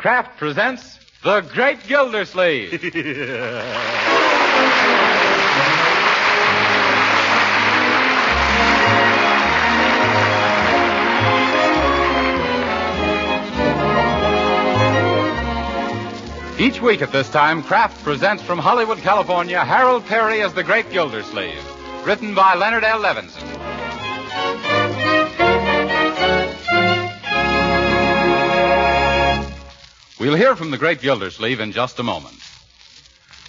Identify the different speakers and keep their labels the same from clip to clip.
Speaker 1: Kraft presents The Great Gildersleeve. Each week at this time, Kraft presents from Hollywood, California, Harold Perry as The Great Gildersleeve, written by Leonard L. Levinson. We'll hear from The Great Gildersleeve in just a moment.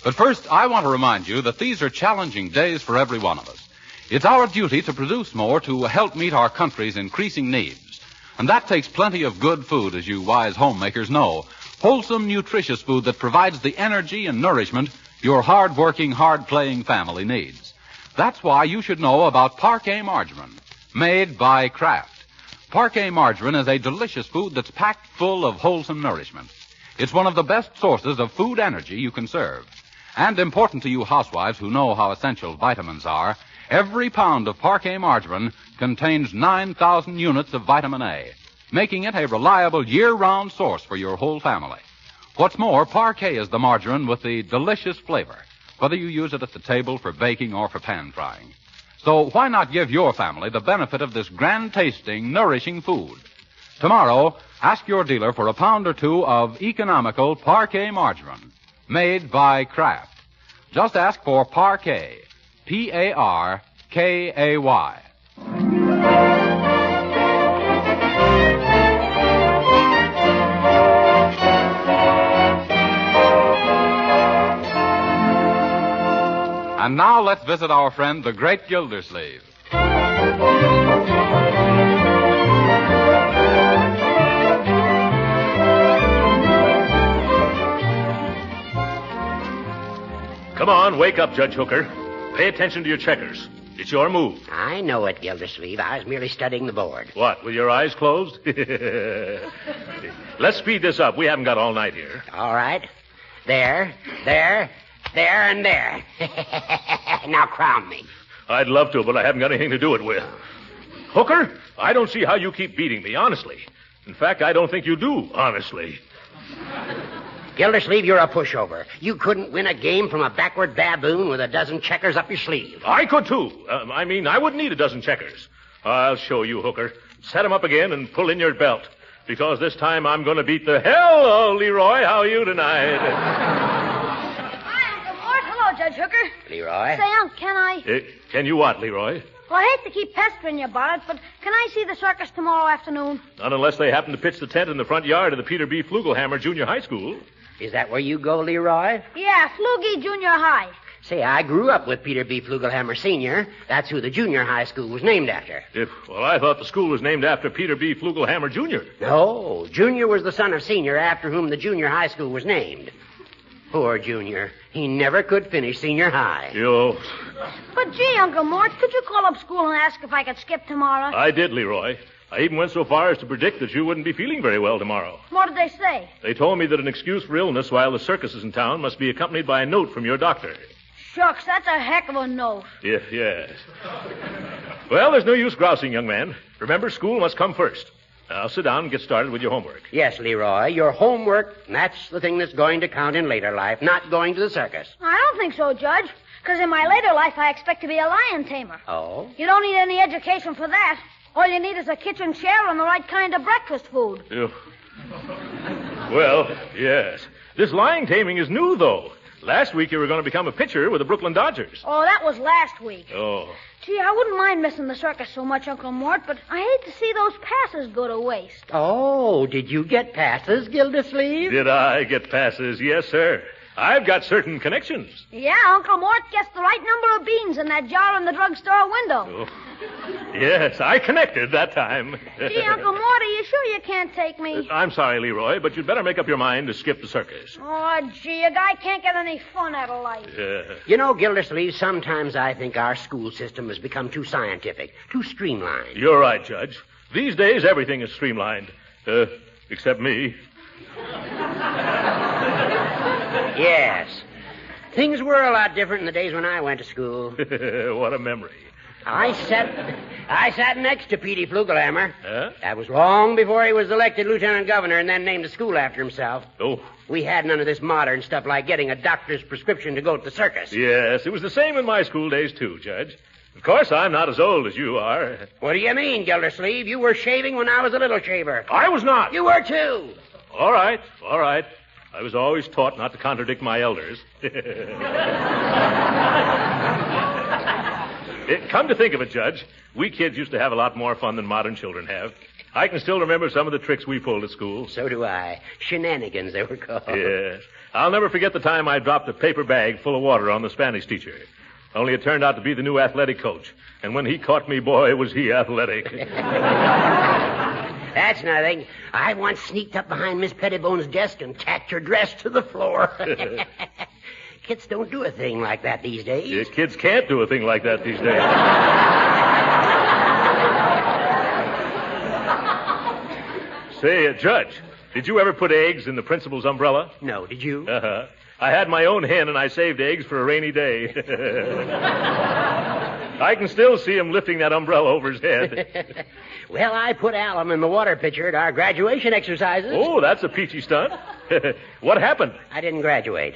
Speaker 1: But first, I want to remind you that these are challenging days for every one of us. It's our duty to produce more to help meet our country's increasing needs. And that takes plenty of good food, as you wise homemakers know. Wholesome, nutritious food that provides the energy and nourishment your hard-working, hard-playing family needs. That's why you should know about Parquet margarine, made by Kraft. Parquet margarine is a delicious food that's packed full of wholesome nourishment. It's one of the best sources of food energy you can serve. And important to you housewives who know how essential vitamins are, every pound of Parquet margarine contains 9,000 units of vitamin A, making it a reliable year-round source for your whole family. What's more, Parquet is the margarine with the delicious flavor, whether you use it at the table for baking or for pan frying. So why not give your family the benefit of this grand-tasting, nourishing food? Tomorrow, ask your dealer for a pound or two of economical Parquet margarine, made by Kraft. Just ask for Parquet, P-A-R-K-A-Y. And now let's visit our friend, the Great Gildersleeve.
Speaker 2: Come on, wake up, Judge Hooker. Pay attention to your checkers. It's your move.
Speaker 3: I know it, Gildersleeve. I was merely studying the board.
Speaker 2: What, with your eyes closed? Let's speed this up. We haven't got all night here.
Speaker 3: All right. There, and there. Now crown me.
Speaker 2: I'd love to, but I haven't got anything to do it with. Hooker, I don't see how you keep beating me, honestly. In fact, I don't think you do, honestly.
Speaker 3: Gildersleeve, you're a pushover. You couldn't win a game from a backward baboon with a dozen checkers up your sleeve.
Speaker 2: I could, too. I wouldn't need a dozen checkers. I'll show you, Hooker. Set 'em up again and pull in your belt. Because this time I'm going to beat the hell out of Leroy. How are you tonight?
Speaker 4: Hi, Uncle Mort. Hello, Judge Hooker.
Speaker 3: Leroy?
Speaker 4: Say, Unc, can I...
Speaker 2: Can you what, Leroy?
Speaker 4: Well, I hate to keep pestering you about it, but can I see the circus tomorrow afternoon?
Speaker 2: Not unless they happen to pitch the tent in the front yard of the Peter B. Flugelhammer Junior High School.
Speaker 3: Is that where you go, Leroy?
Speaker 4: Yeah, Flugie Junior High.
Speaker 3: Say, I grew up with Peter B. Flugelhammer Sr. That's who the junior high school was named after.
Speaker 2: Well, I thought the school was named after Peter B. Flugelhammer Jr.
Speaker 3: No, Junior was the son of Senior, after whom the junior high school was named. Poor Junior. He never could finish senior high.
Speaker 2: Yo.
Speaker 4: But gee, Uncle Mort, could you call up school and ask if I could skip tomorrow?
Speaker 2: I did, Leroy. I even went so far as to predict that you wouldn't be feeling very well tomorrow.
Speaker 4: What did they say?
Speaker 2: They told me that an excuse for illness while the circus is in town must be accompanied by a note from your doctor.
Speaker 4: Shucks, that's a heck of a note.
Speaker 2: Yes. Well, there's no use grousing, young man. Remember, school must come first. Now, sit down and get started with your homework.
Speaker 3: Yes, Leroy, your homework, that's the thing that's going to count in later life, not going to the circus.
Speaker 4: I don't think so, Judge. Because in my later life, I expect to be a lion tamer.
Speaker 3: Oh?
Speaker 4: You don't need any education for that. All you need is a kitchen chair and the right kind of breakfast food.
Speaker 2: Well, yes. This lion taming is new, though. Last week you were going to become a pitcher with the Brooklyn Dodgers.
Speaker 4: Oh, that was last week.
Speaker 2: Oh.
Speaker 4: Gee, I wouldn't mind missing the circus so much, Uncle Mort, but I hate to see those passes go to waste.
Speaker 3: Oh, did you get passes, Gildersleeve?
Speaker 2: Did I get passes? Yes, sir. I've got certain connections.
Speaker 4: Yeah, Uncle Mort gets the right number of beans in that jar in the drugstore window.
Speaker 2: Oh. Yes, I connected that time.
Speaker 4: Gee, Uncle Mort, are you sure you can't take me?
Speaker 2: I'm sorry, Leroy, but you'd better make up your mind to skip the circus.
Speaker 4: Oh, gee, a guy can't get any fun out of life.
Speaker 3: You know, Gildersleeve, sometimes I think our school system has become too scientific, too streamlined.
Speaker 2: You're right, Judge. These days, everything is streamlined. Except me.
Speaker 3: Yes. Things were a lot different in the days when I went to school.
Speaker 2: What a memory.
Speaker 3: I sat next to Petey Flugelhammer.
Speaker 2: Huh?
Speaker 3: That was long before he was elected lieutenant governor and then named a school after himself.
Speaker 2: Oh.
Speaker 3: We had none of this modern stuff like getting a doctor's prescription to go to the circus.
Speaker 2: Yes, it was the same in my school days, too, Judge. Of course, I'm not as old as you are.
Speaker 3: What do you mean, Gildersleeve? You were shaving when I was a little shaver.
Speaker 2: I was not.
Speaker 3: You were, too.
Speaker 2: All right. I was always taught not to contradict my elders. Come to think of it, Judge, we kids used to have a lot more fun than modern children have. I can still remember some of the tricks we pulled at school.
Speaker 3: So do I. Shenanigans, they were called.
Speaker 2: Yes. I'll never forget the time I dropped a paper bag full of water on the Spanish teacher. Only it turned out to be the new athletic coach. And when he caught me, boy, was he athletic.
Speaker 3: That's nothing. I once sneaked up behind Miss Pettibone's desk and tacked her dress to the floor. Kids don't do a thing like that these days.
Speaker 2: Yeah, kids can't do a thing like that these days. Say, Judge, did you ever put eggs in the principal's umbrella?
Speaker 3: No, did you?
Speaker 2: Uh-huh. I had my own hen, and I saved eggs for a rainy day. I can still see him lifting that umbrella over his head.
Speaker 3: Well, I put alum in the water pitcher at our graduation exercises.
Speaker 2: Oh, that's a peachy stunt. What happened?
Speaker 3: I didn't graduate.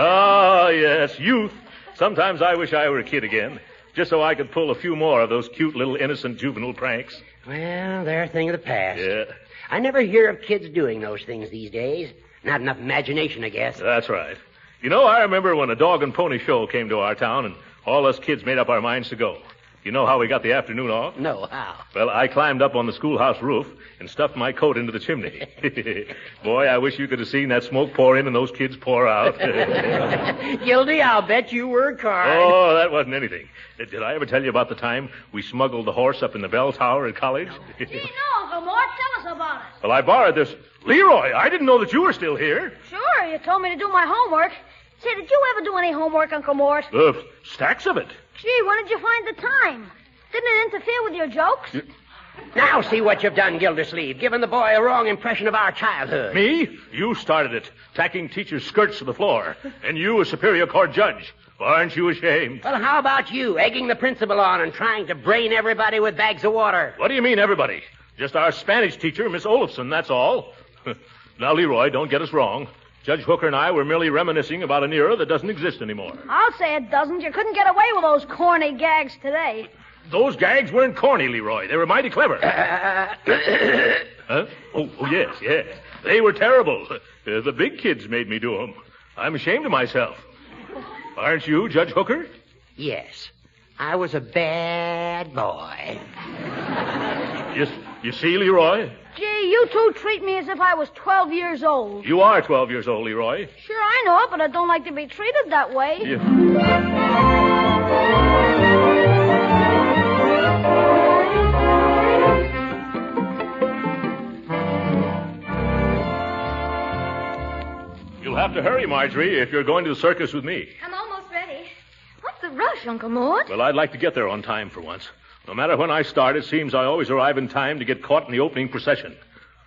Speaker 2: Ah, yes, youth. Sometimes I wish I were a kid again, just so I could pull a few more of those cute little innocent juvenile pranks.
Speaker 3: Well, they're a thing of the past.
Speaker 2: Yeah.
Speaker 3: I never hear of kids doing those things these days. Not enough imagination, I guess.
Speaker 2: That's right. You know, I remember when a dog and pony show came to our town, and all us kids made up our minds to go. You know how we got the afternoon off?
Speaker 3: No, how?
Speaker 2: Well, I climbed up on the schoolhouse roof and stuffed my coat into the chimney. Boy, I wish you could have seen that smoke pour in and those kids pour out.
Speaker 3: Gildy, I'll bet you worked hard.
Speaker 2: Oh, that wasn't anything. Did I ever tell you about the time we smuggled the horse up in the bell tower at college?
Speaker 4: Gee, no, Uncle Mort. Tell us about it.
Speaker 2: Well, I borrowed this. Leroy, I didn't know that you were still here.
Speaker 4: Sure, you told me to do my homework. Say, did you ever do any homework, Uncle Mort?
Speaker 2: Stacks of it.
Speaker 4: Gee, when did you find the time? Didn't it interfere with your jokes?
Speaker 3: Now see what you've done, Gildersleeve, giving the boy a wrong impression of our childhood.
Speaker 2: Me? You started it, tacking teachers' skirts to the floor. And you, a Superior Court judge. Aren't you ashamed?
Speaker 3: Well, how about you, egging the principal on and trying to brain everybody with bags of water?
Speaker 2: What do you mean, everybody? Just our Spanish teacher, Miss Olafson, that's all. Now, Leroy, don't get us wrong. Judge Hooker and I were merely reminiscing about an era that doesn't exist anymore.
Speaker 4: I'll say it doesn't. You couldn't get away with those corny gags today.
Speaker 2: Those gags weren't corny, Leroy. They were mighty clever. Huh? Oh, yes. They were terrible. The big kids made me do them. I'm ashamed of myself. Aren't you, Judge Hooker?
Speaker 3: Yes. I was a bad boy.
Speaker 2: You see, Leroy?
Speaker 4: Gee, you two treat me as if I was 12 years old.
Speaker 2: You are 12 years old, Leroy.
Speaker 4: Sure, I know it, but I don't like to be treated that way.
Speaker 2: You'll have to hurry, Marjorie, if you're going to the circus with me.
Speaker 5: I'm almost ready. What's the rush, Uncle Mort?
Speaker 2: Well, I'd like to get there on time for once. No matter when I start, it seems I always arrive in time to get caught in the opening procession.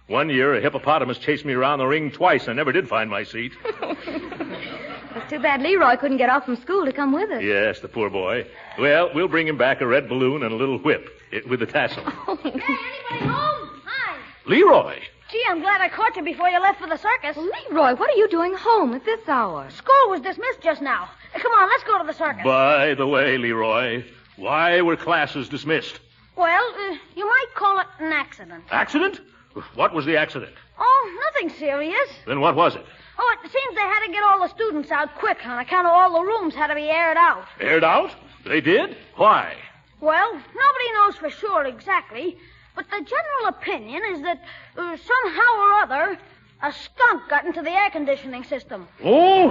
Speaker 2: One year, a hippopotamus chased me around the ring twice. I never did find my seat.
Speaker 5: It's too bad Leroy couldn't get off from school to come with us.
Speaker 2: Yes, the poor boy. Well, we'll bring him back a red balloon and a little whip with the tassel.
Speaker 4: Hey, anybody home? Hi.
Speaker 2: Leroy!
Speaker 4: Gee, I'm glad I caught you before you left for the circus.
Speaker 5: Well, Leroy, what are you doing home at this hour?
Speaker 4: School was dismissed just now. Come on, let's go to the circus.
Speaker 2: By the way, Leroy, why were classes dismissed?
Speaker 4: Well, you might call it an accident.
Speaker 2: Accident? What was the accident?
Speaker 4: Oh, nothing serious.
Speaker 2: Then what was it?
Speaker 4: Oh, it seems they had to get all the students out quick on account of all the rooms had to be aired out.
Speaker 2: Aired out? They did? Why?
Speaker 4: Well, nobody knows for sure exactly, but the general opinion is that somehow or other, a skunk got into the air conditioning system.
Speaker 2: Oh!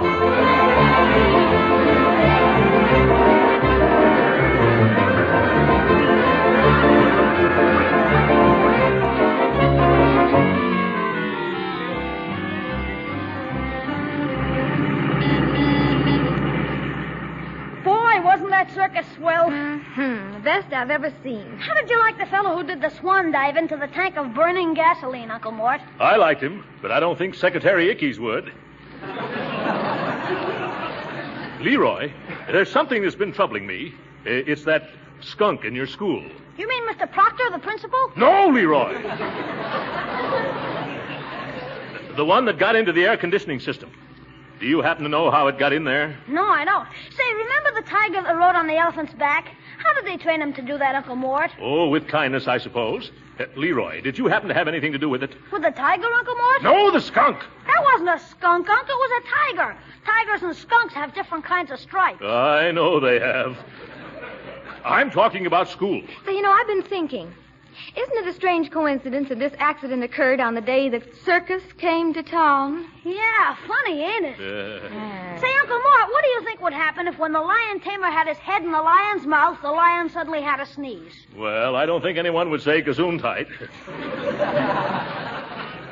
Speaker 4: That circus swell.
Speaker 5: The best I've ever seen.
Speaker 4: How did you like the fellow who did the swan dive into the tank of burning gasoline, Uncle Mort?
Speaker 2: I liked him, but I don't think Secretary Ickes would. Leroy, there's something that's been troubling me. It's that skunk in your school.
Speaker 4: You mean Mr. Proctor, the principal?
Speaker 2: No, Leroy. The one that got into the air conditioning system. Do you happen to know how it got in there?
Speaker 4: No, I don't. Say, remember the tiger that rode on the elephant's back? How did they train him to do that, Uncle Mort?
Speaker 2: Oh, with kindness, I suppose. Leroy, did you happen to have anything to do with it?
Speaker 4: With the tiger, Uncle Mort?
Speaker 2: No, the skunk.
Speaker 4: That wasn't a skunk, Uncle. It was a tiger. Tigers and skunks have different kinds of stripes.
Speaker 2: I know they have. I'm talking about school.
Speaker 5: But, I've been thinking. Isn't it a strange coincidence that this accident occurred on the day the circus came to town?
Speaker 4: Yeah, funny, ain't it? Say, Uncle Mort, what do you think would happen if when the lion tamer had his head in the lion's mouth, the lion suddenly had a sneeze?
Speaker 2: Well, I don't think anyone would say gesundheit.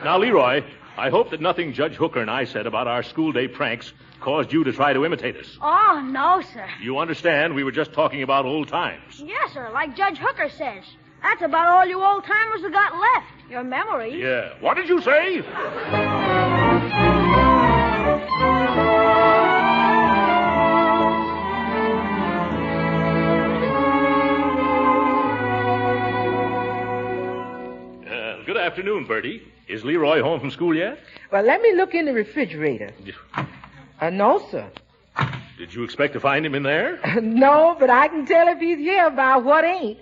Speaker 2: Now, Leroy, I hope that nothing Judge Hooker and I said about our school day pranks caused you to try to imitate us.
Speaker 4: Oh, no, sir.
Speaker 2: You understand we were just talking about old times.
Speaker 4: Yes, sir, like Judge Hooker says. That's about all you old-timers have got left. Your memories.
Speaker 2: Yeah. What did you say? Good afternoon, Bertie. Is Leroy home from school yet?
Speaker 6: Well, let me look in the refrigerator. No, sir.
Speaker 2: Did you expect to find him in there?
Speaker 6: No, but I can tell if he's here by what ain't.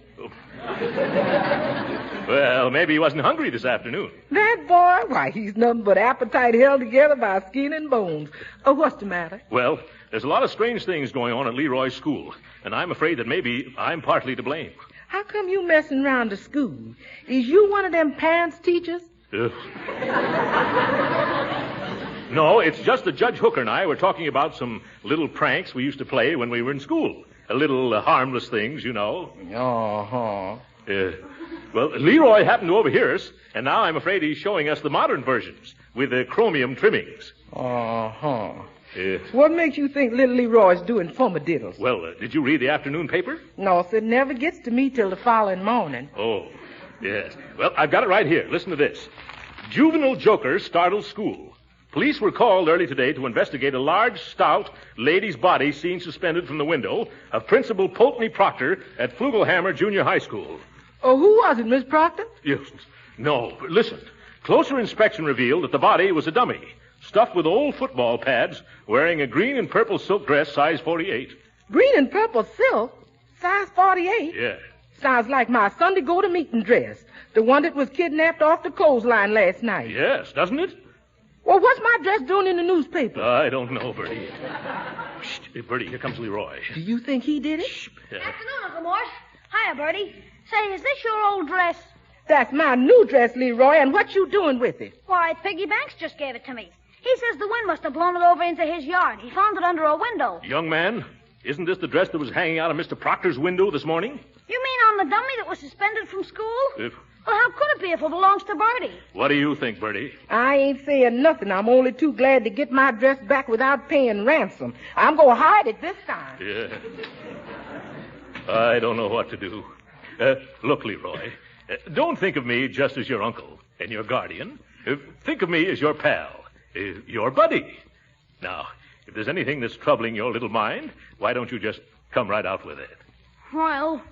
Speaker 2: Well, maybe he wasn't hungry this afternoon.
Speaker 6: That boy, why, he's nothing but appetite held together by skin and bones. Oh, what's the matter?
Speaker 2: Well, there's a lot of strange things going on at Leroy's school, and I'm afraid that maybe I'm partly to blame.
Speaker 6: How come you messing around the school? Is you one of them pants teachers?
Speaker 2: No, it's just that Judge Hooker and I were talking about some little pranks we used to play when we were in school. Little harmless things,
Speaker 6: Uh-huh.
Speaker 2: Well, Leroy happened to overhear us, and now I'm afraid he's showing us the modern versions with the chromium trimmings.
Speaker 6: Uh-huh. What makes you think little Leroy's doing fumadiddles?
Speaker 2: Well, did you read the afternoon paper?
Speaker 6: No, sir, it never gets to me till the following morning.
Speaker 2: Oh, yes. Well, I've got it right here. Listen to this. Juvenile joker startles school. Police were called early today to investigate a large, stout lady's body seen suspended from the window of Principal Pulteney Proctor at Flugelhammer Junior High School.
Speaker 6: Oh, who was it, Miss Proctor?
Speaker 2: Yes. No, but listen. Closer inspection revealed that the body was a dummy, stuffed with old football pads, wearing a green and purple silk dress, size 48.
Speaker 6: Green and purple silk? Size 48?
Speaker 2: Yeah.
Speaker 6: Sounds like my Sunday go-to-meeting dress. The one that was kidnapped off the clothesline last night.
Speaker 2: Yes, doesn't it?
Speaker 6: Well, what's my dress doing in the newspaper?
Speaker 2: I don't know, Bertie. Shh, Bertie, here comes Leroy.
Speaker 6: Do you think he did it?
Speaker 2: Shh.
Speaker 4: Afternoon, Uncle Mort. Hiya, Bertie. Say, is this your old dress?
Speaker 6: That's my new dress, Leroy, and what you doing with it?
Speaker 4: Why, Piggy Banks just gave it to me. He says the wind must have blown it over into his yard. He found it under a window.
Speaker 2: Young man, isn't this the dress that was hanging out of Mr. Proctor's window this morning?
Speaker 4: You mean on the dummy that was suspended from school? Well, how could it be if it belongs to Bertie?
Speaker 2: What do you think, Bertie?
Speaker 6: I ain't saying nothing. I'm only too glad to get my dress back without paying ransom. I'm going to hide it this time.
Speaker 2: Yeah. I don't know what to do. Look, Leroy, don't think of me just as your uncle and your guardian. Think of me as your pal, your buddy. Now, if there's anything that's troubling your little mind, why don't you just come right out with it?
Speaker 4: Well,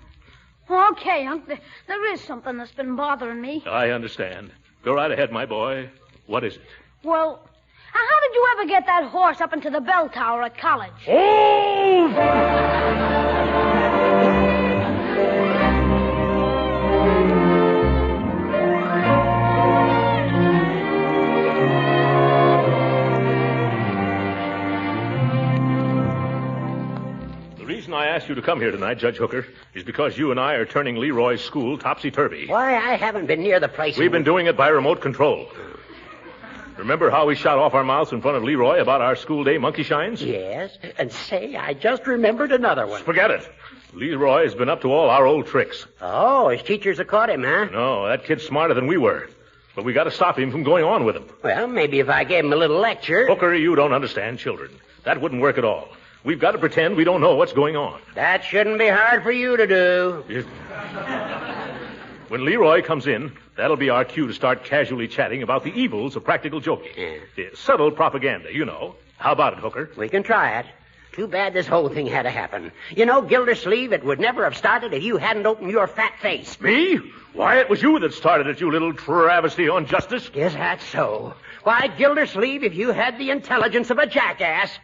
Speaker 4: okay, Unc. There is something that's been bothering me.
Speaker 2: I understand. Go right ahead, my boy. What is it?
Speaker 4: Well, how did you ever get that horse up into the bell tower at college?
Speaker 2: Oh! The reason I asked you to come here tonight, Judge Hooker, is because you and I are turning Leroy's school topsy-turvy.
Speaker 3: Why, I haven't been near the place.
Speaker 2: We've been doing it by remote control. Remember how we shot off our mouths in front of Leroy about our school day monkey shines?
Speaker 3: Yes, and say, I just remembered another one.
Speaker 2: Forget it. Leroy's been up to all our old tricks.
Speaker 3: Oh, his teachers have caught him, huh?
Speaker 2: No, that kid's smarter than we were. But we got to stop him from going on with him.
Speaker 3: Well, maybe if I gave him a little lecture.
Speaker 2: Hooker, you don't understand children. That wouldn't work at all. We've got to pretend we don't know what's going on.
Speaker 3: That shouldn't be hard for you to do.
Speaker 2: When Leroy comes in, that'll be our cue to start casually chatting about the evils of practical joking.
Speaker 3: Yeah.
Speaker 2: Subtle propaganda, you know. How about it, Hooker?
Speaker 3: We can try it. Too bad this whole thing had to happen. You know, Gildersleeve, it would never have started if you hadn't opened your fat face.
Speaker 2: Me? Why, it was you that started it, you little travesty on justice.
Speaker 3: Is that so? Why, Gildersleeve, if you had the intelligence of a jackass.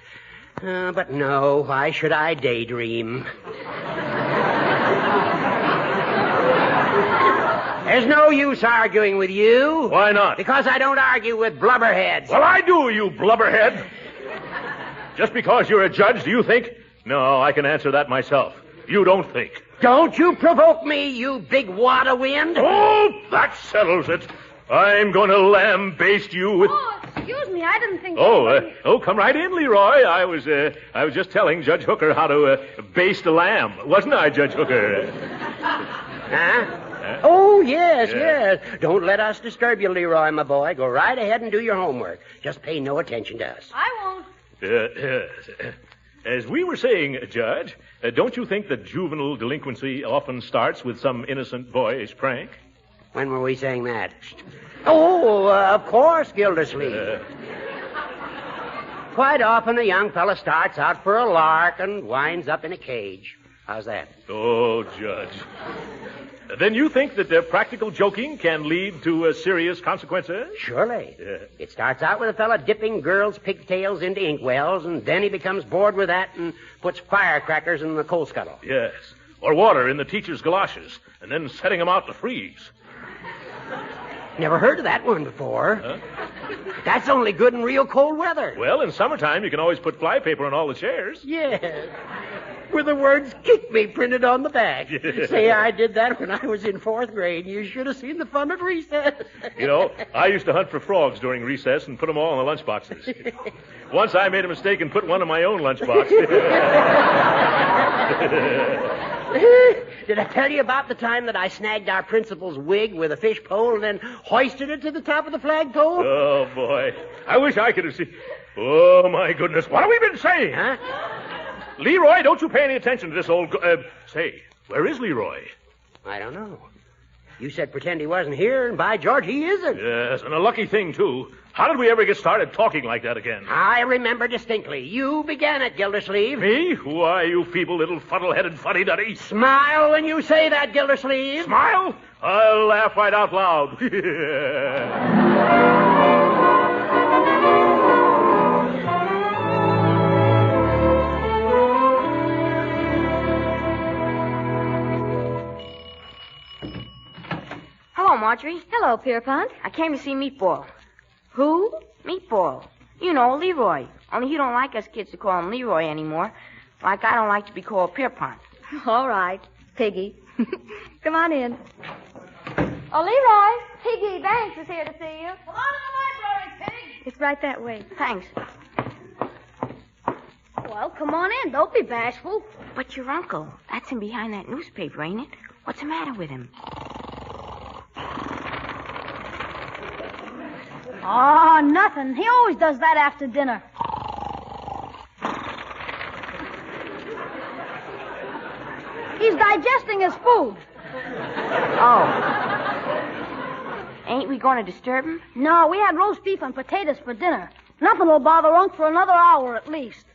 Speaker 3: But no, why should I daydream? There's no use arguing with you.
Speaker 2: Why not?
Speaker 3: Because I don't argue with blubberheads.
Speaker 2: Well, I do, you blubberhead. Just because you're a judge, do you think? No, I can answer that myself. You don't think.
Speaker 3: Don't you provoke me, you big wad of wind.
Speaker 2: Oh, that settles it. I'm going to lambaste you with...
Speaker 4: Oh, excuse me, I didn't think...
Speaker 2: Come right in, Leroy. I was just telling Judge Hooker how to baste a lamb. Wasn't I, Judge Hooker?
Speaker 3: Huh? Oh, yes. Don't let us disturb you, Leroy, my boy. Go right ahead and do your homework. Just pay no attention to us.
Speaker 4: I won't.
Speaker 2: As we were saying, Judge, don't you think that juvenile delinquency often starts with some innocent boyish prank?
Speaker 3: When were we saying that? Oh, of course, Gildersleeve. Quite often a young fella starts out for a lark and winds up in a cage. How's that?
Speaker 2: Oh, Judge. Then you think that practical joking can lead to serious consequences?
Speaker 3: Surely. It starts out with a fella dipping girls' pigtails into inkwells, and then he becomes bored with that and puts firecrackers in the coal scuttle.
Speaker 2: Yes. Or water in the teacher's galoshes, and then setting them out to freeze.
Speaker 3: Never heard of that one before.
Speaker 2: Huh?
Speaker 3: That's only good in real cold weather.
Speaker 2: Well, in summertime, you can always put flypaper on all the chairs.
Speaker 3: Yes. With the words "kick me" printed on the back. Say, I did that when I was in 4th grade. You should have seen the fun at recess.
Speaker 2: You know, I used to hunt for frogs during recess and put them all in the lunchboxes. Once I made a mistake and put one in my own lunchbox.
Speaker 3: Did I tell you about the time that I snagged our principal's wig with a fish pole and then hoisted it to the top of the flagpole?
Speaker 2: Oh, boy. I wish I could have seen... Oh, my goodness. What have we been saying?
Speaker 3: Huh?
Speaker 2: Leroy, don't you pay any attention to this old... Say, where is Leroy?
Speaker 3: I don't know. You said pretend he wasn't here, and by George, he isn't.
Speaker 2: Yes, and a lucky thing, too. How did we ever get started talking like that again?
Speaker 3: I remember distinctly. You began it, Gildersleeve.
Speaker 2: Me? Why, you feeble little fuddle-headed fuddy-duddy.
Speaker 3: Smile when you say that, Gildersleeve.
Speaker 2: Smile? I'll laugh right out loud.
Speaker 7: Hello, Marjorie.
Speaker 5: Hello, Pierpont.
Speaker 7: I came to see Meatball. Who? Meatball. You know, Leroy. Only he don't like us kids to call him Leroy anymore. Like I don't like to be called Pierpont.
Speaker 5: All right, Piggy. Come on in. Oh, Leroy, Piggy Banks is here to see you.
Speaker 4: Come on in the library, Pig.
Speaker 5: It's right that way.
Speaker 7: Thanks.
Speaker 4: Well, come on in. Don't be bashful.
Speaker 7: But your uncle, that's him behind that newspaper, ain't it? What's the matter with him?
Speaker 4: Oh, nothing. He always does that after dinner. He's digesting his food.
Speaker 7: Oh. Ain't we going to disturb him?
Speaker 4: No, we had roast beef and potatoes for dinner. Nothing will bother Unc for another hour at least.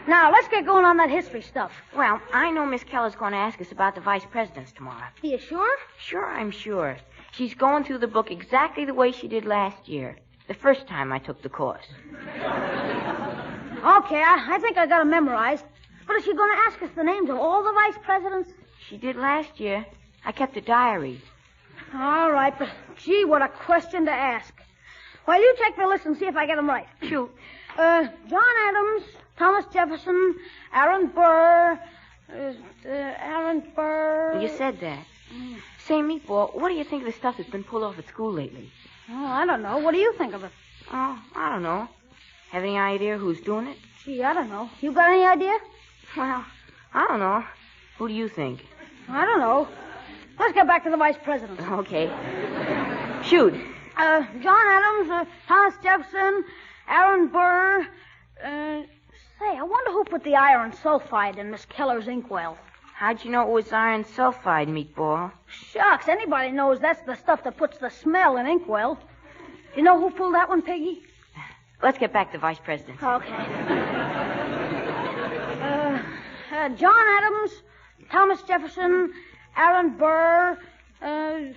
Speaker 4: Now, let's get going on that history stuff.
Speaker 7: Well, I know Miss Keller's going to ask us about the vice presidents tomorrow.
Speaker 4: Are you sure?
Speaker 7: Sure, I'm sure. She's going through the book exactly the way she did last year, the first time I took the course.
Speaker 4: Okay, I think I got it memorized. But is she going to ask us the names of all the vice presidents?
Speaker 7: She did last year. I kept a diary.
Speaker 4: All right, but gee, what a question to ask. Well, you check the list and see if I get them right.
Speaker 7: Shoot.
Speaker 4: John Adams, Thomas Jefferson, Aaron Burr, Aaron Burr...
Speaker 7: You said that. Say, Meatball, what do you think of the stuff that's been pulled off at school lately?
Speaker 4: Oh, I don't know. What do you think of it?
Speaker 7: Oh, I don't know. Have any idea who's doing it?
Speaker 4: Gee, I don't know. You got any idea?
Speaker 7: Well, I don't know. Who do you think?
Speaker 4: I don't know. Let's get back to the vice presidents.
Speaker 7: Okay. Shoot.
Speaker 4: John Adams, Thomas Jefferson, Aaron Burr. Say, I wonder who put the iron sulfide in Miss Keller's inkwell.
Speaker 7: How'd you know it was iron sulfide, Meatball?
Speaker 4: Shucks, anybody knows that's the stuff that puts the smell in inkwell. You know who pulled that one, Piggy?
Speaker 7: Let's get back to Vice President.
Speaker 4: Okay. John Adams, Thomas Jefferson, Aaron Burr. I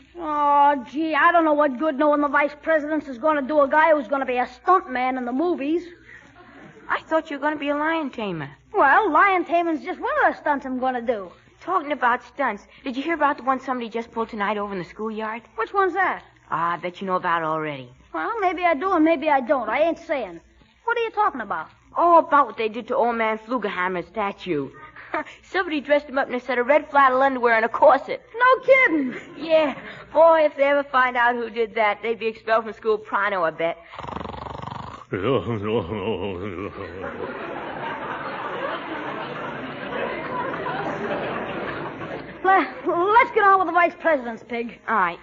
Speaker 4: don't know what good knowing the vice president is going to do a guy who's going to be a stuntman in the movies.
Speaker 7: I thought you were going to be a lion tamer.
Speaker 4: Well, lion taming's just one of the stunts I'm going to do.
Speaker 7: Talking about stunts, did you hear about the one somebody just pulled tonight over in the schoolyard?
Speaker 4: Which one's that?
Speaker 7: I bet you know about it already.
Speaker 4: Well, maybe I do and maybe I don't. I ain't saying. What are you talking about?
Speaker 7: Oh, about what they did to old man Flugelhammer's statue. Somebody dressed him up in a set of red flannel underwear and a corset.
Speaker 4: No kidding.
Speaker 7: Yeah. Boy, if they ever find out who did that, they'd be expelled from school pronto, I bet.
Speaker 4: Let's get on with the vice president's, Pig.
Speaker 7: All right.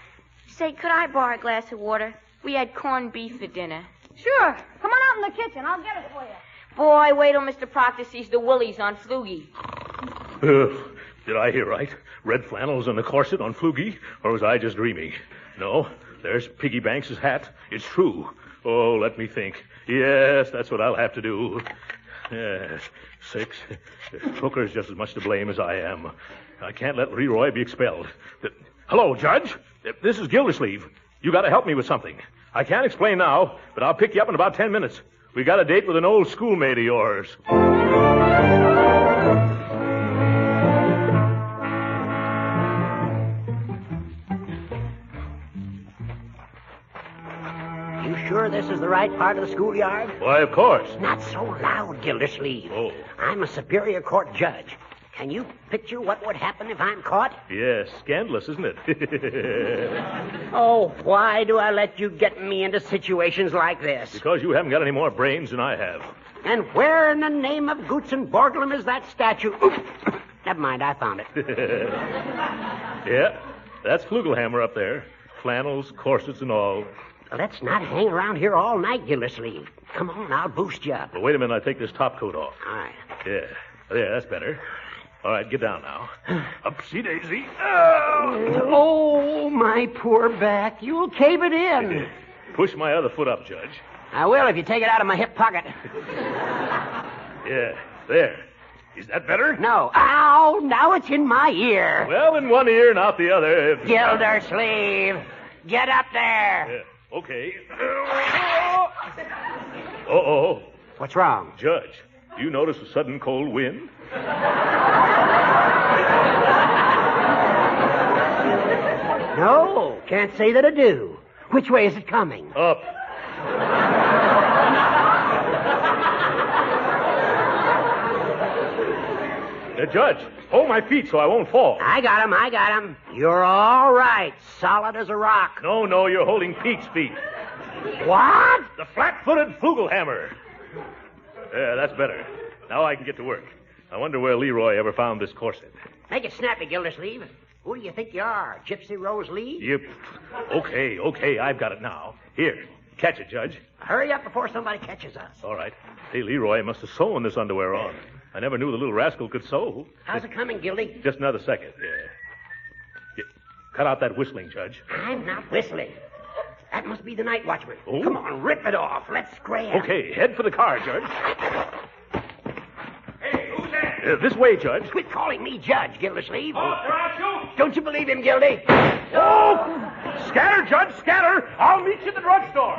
Speaker 7: Say, could I borrow a glass of water? We had corned beef for dinner.
Speaker 4: Sure. Come on out in the kitchen. I'll get it for you.
Speaker 7: Boy, wait till Mr. Proctor sees the woolies on Flugie.
Speaker 2: Did I hear right? Red flannels and a corset on Flugie? Or was I just dreaming? No, there's Piggy Banks's hat. It's true. Oh, let me think. Yes, that's what I'll have to do. Yes, 6. Hooker's just as much to blame as I am. I can't let Leroy be expelled. Hello, Judge. This is Gildersleeve. You got to help me with something. I can't explain now, but I'll pick you up in about 10 minutes. We got a date with an old schoolmate of yours.
Speaker 3: You sure this is the right part of the schoolyard?
Speaker 2: Why, of course.
Speaker 3: Not so loud, Gildersleeve.
Speaker 2: Oh.
Speaker 3: I'm a Superior Court judge. Can you picture what would happen if I'm caught?
Speaker 2: Yes, scandalous, isn't it?
Speaker 3: Oh, why do I let you get me into situations like this?
Speaker 2: Because you haven't got any more brains than I have.
Speaker 3: And where in the name of Goots and Borglum is that statue? Oop. Never mind, I found it.
Speaker 2: Yeah, that's Flugelhammer up there. Flannels, corsets, and all.
Speaker 3: Let's not hang around here all night, Gildersleeve. Come on, I'll boost you up.
Speaker 2: Well, wait a minute, I take this top coat off.
Speaker 3: All right.
Speaker 2: Yeah, that's better. All right, get down now. Upsy daisy. Oh,
Speaker 3: my poor back. You'll cave it in.
Speaker 2: Push my other foot up, Judge.
Speaker 3: I will if you take it out of my hip pocket.
Speaker 2: Yeah, there. Is that better?
Speaker 3: No. Ow, now it's in my ear.
Speaker 2: Well, in one ear, not the other.
Speaker 3: Gildersleeve, get up there.
Speaker 2: Yeah, okay. Uh-oh.
Speaker 3: What's wrong?
Speaker 2: Judge, do you notice a sudden cold wind?
Speaker 3: No, can't say that I do. Which way is it coming?
Speaker 2: Up. Judge, hold my feet so I won't fall.
Speaker 3: I got him. You're all right, solid as a rock.
Speaker 2: No, you're holding Pete's feet.
Speaker 3: What?
Speaker 2: The flat-footed Flugelhammer. Yeah, that's better. Now I can get to work. I wonder where Leroy ever found this corset.
Speaker 3: Make it snappy, Gildersleeve. Who do you think you are, Gypsy Rose Lee?
Speaker 2: Yep. Okay, I've got it now. Here, catch it, Judge.
Speaker 3: Hurry up before somebody catches us.
Speaker 2: All right. Hey, Leroy must have sewn this underwear on. I never knew the little rascal could sew.
Speaker 3: How's it coming, Gildy?
Speaker 2: Just another second. Yeah. Cut out that whistling, Judge.
Speaker 3: I'm not whistling. That must be the night watchman.
Speaker 2: Oh?
Speaker 3: Come on, rip it off. Let's scram.
Speaker 2: Okay, head for the car, Judge.
Speaker 8: Hey, who's that?
Speaker 2: This way, Judge.
Speaker 3: Quit calling me Judge, Gildersleeve.
Speaker 8: Oh, Horatio?
Speaker 3: Don't you believe him, Gildy?
Speaker 2: Oh! Scatter, Judge, scatter. I'll meet you at the drugstore.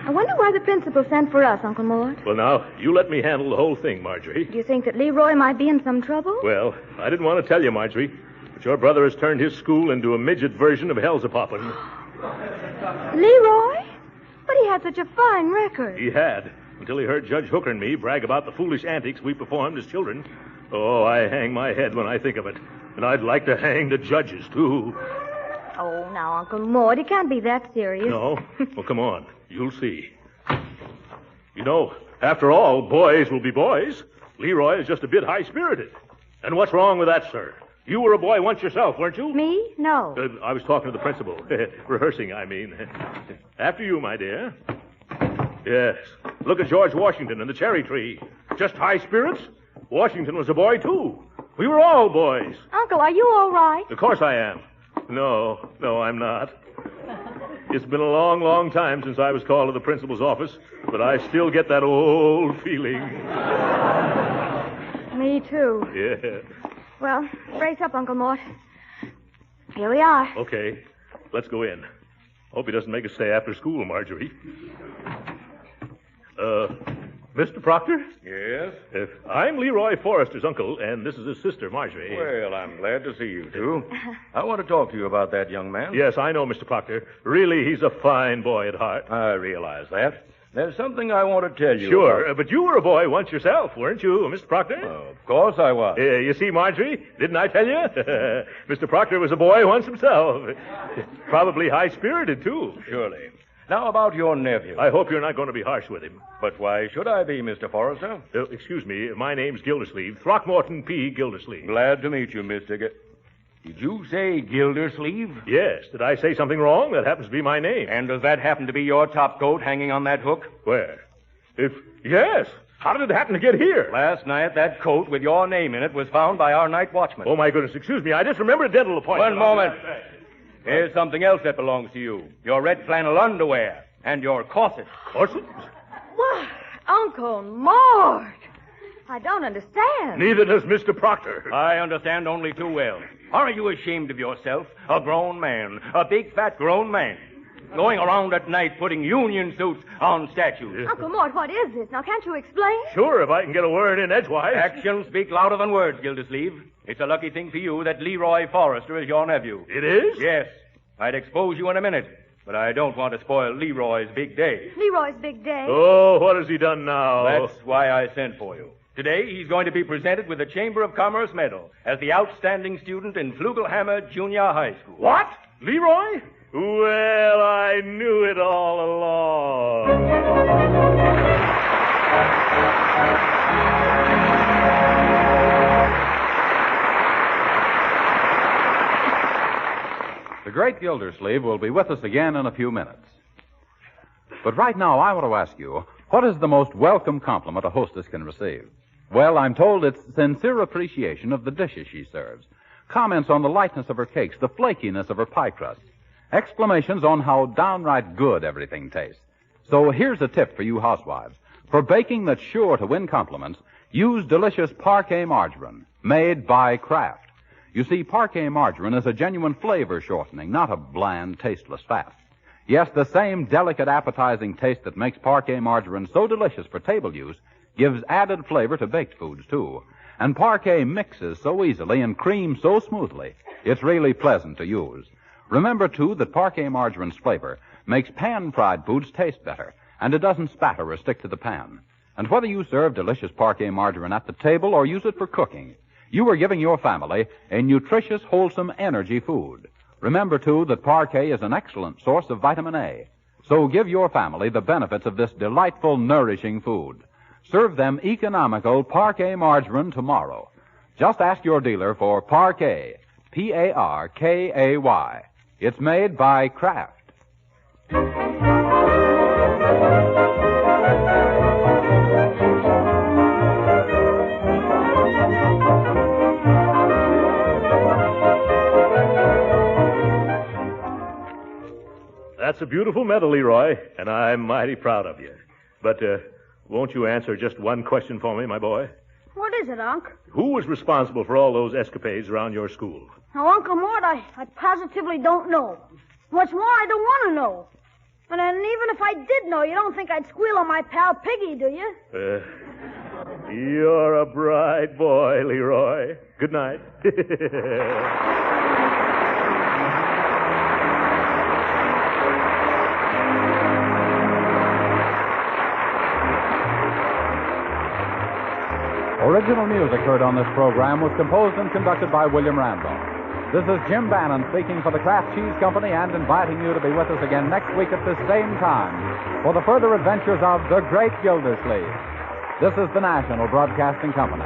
Speaker 5: I wonder why the principal sent for us, Uncle Mort.
Speaker 2: Well, now, you let me handle the whole thing, Marjorie.
Speaker 5: Do you think that Leroy might be in some trouble?
Speaker 2: Well, I didn't want to tell you, Marjorie, but your brother has turned his school into a midget version of Hellzapoppin'.
Speaker 5: Leroy? But he had such a fine record.
Speaker 2: He had, until he heard Judge Hooker and me brag about the foolish antics we performed as children. Oh, I hang my head when I think of it. And I'd like to hang the judges, too.
Speaker 5: Oh, now, Uncle Mort, it can't be that serious.
Speaker 2: No? Well, come on. You'll see. You know, after all, boys will be boys. Leroy is just a bit high-spirited. And what's wrong with that, sir? You were a boy once yourself, weren't you?
Speaker 5: Me? No.
Speaker 2: I was talking to the principal. Rehearsing, I mean. After you, my dear. Yes. Look at George Washington and the cherry tree. Just high spirits? Washington was a boy, too. We were all boys.
Speaker 5: Uncle, are you all right?
Speaker 2: Of course I am. No, I'm not. It's been a long, long time since I was called to the principal's office, but I still get that old feeling.
Speaker 5: Me, too.
Speaker 2: Yeah.
Speaker 5: Well, brace up, Uncle Mort. Here we are.
Speaker 2: Okay. Let's go in. Hope he doesn't make us stay after school, Marjorie. Mr. Proctor?
Speaker 9: Yes?
Speaker 2: I'm Leroy Forrester's uncle, and this is his sister, Marjorie.
Speaker 9: Well, I'm glad to see you two. I want to talk to you about that young man.
Speaker 2: Yes, I know, Mr. Proctor. Really, he's a fine boy at heart.
Speaker 9: I realize that. There's something I want to tell you.
Speaker 2: Sure,
Speaker 9: about.
Speaker 2: But you were a boy once yourself, weren't you, Mr. Proctor?
Speaker 9: Of course I was.
Speaker 2: You see, Marjorie, didn't I tell you? Mr. Proctor was a boy once himself. Probably high-spirited, too.
Speaker 9: Surely. Now about your nephew.
Speaker 2: I hope you're not going to be harsh with him.
Speaker 9: But why should I be, Mr. Forrester?
Speaker 2: Excuse me, my name's Gildersleeve. Throckmorton P. Gildersleeve.
Speaker 9: Glad to meet you, Mr. Did you say Gildersleeve?
Speaker 2: Yes. Did I say something wrong? That happens to be my name.
Speaker 9: And does that happen to be your top coat hanging on that hook?
Speaker 2: Where? Yes. How did it happen to get here?
Speaker 9: Last night, that coat with your name in it was found by our night watchman.
Speaker 2: Oh, my goodness. Excuse me. I just remembered a dental appointment.
Speaker 9: One moment. Here's something else that belongs to you. Your red flannel underwear and your corset.
Speaker 2: Corset?
Speaker 5: What? Uncle Mort. I don't understand.
Speaker 2: Neither does Mr. Proctor.
Speaker 9: I understand only too well. Aren't you ashamed of yourself? A grown man. A big, fat, grown man. Going around at night putting union suits on statues.
Speaker 5: Uncle Mort, what is this? Now, can't you explain?
Speaker 2: Sure, if I can get a word in edgewise.
Speaker 9: Actions speak louder than words, Gildersleeve. It's a lucky thing for you that Leroy Forrester is your nephew.
Speaker 2: It is?
Speaker 9: Yes. I'd expose you in a minute, but I don't want to spoil Leroy's big day.
Speaker 5: Leroy's big day?
Speaker 2: Oh, what has he done now?
Speaker 9: That's why I sent for you. Today, he's going to be presented with the Chamber of Commerce Medal as the outstanding student in Flugelhammer Junior High School.
Speaker 2: What? Leroy? Well, I knew it all along.
Speaker 1: The great Gildersleeve will be with us again in a few minutes. But right now, I want to ask you, what is the most welcome compliment a hostess can receive? Well, I'm told it's sincere appreciation of the dishes she serves. Comments on the lightness of her cakes, the flakiness of her pie crusts. Exclamations on how downright good everything tastes. So here's a tip for you housewives. For baking that's sure to win compliments, use delicious Parquet margarine, made by Kraft. You see, Parquet margarine is a genuine flavor shortening, not a bland, tasteless fat. Yes, the same delicate, appetizing taste that makes Parquet margarine so delicious for table use gives added flavor to baked foods, too. And Parquet mixes so easily and creams so smoothly, it's really pleasant to use. Remember, too, that Parquet margarine's flavor makes pan-fried foods taste better, and it doesn't spatter or stick to the pan. And whether you serve delicious Parquet margarine at the table or use it for cooking, you are giving your family a nutritious, wholesome energy food. Remember, too, that Parquet is an excellent source of vitamin A. So give your family the benefits of this delightful, nourishing food. Serve them economical Parquet margarine tomorrow. Just ask your dealer for Parquet, Parkay. It's made by Kraft.
Speaker 2: That's a beautiful medal, Leroy, and I'm mighty proud of you. But, won't you answer just one question for me, my boy?
Speaker 4: What is it, Unc?
Speaker 2: Who was responsible for all those escapades around your school?
Speaker 4: Now, Uncle Mort, I positively don't know. What's more, I don't want to know. And then even if I did know, you don't think I'd squeal on my pal Piggy, do you?
Speaker 2: You're a bright boy, Leroy. Good night.
Speaker 1: Original music heard on this program was composed and conducted by William Randolph. This is Jim Bannon speaking for the Kraft Cheese Company and inviting you to be with us again next week at this same time for the further adventures of the Great Gildersleeve. This is the National Broadcasting Company.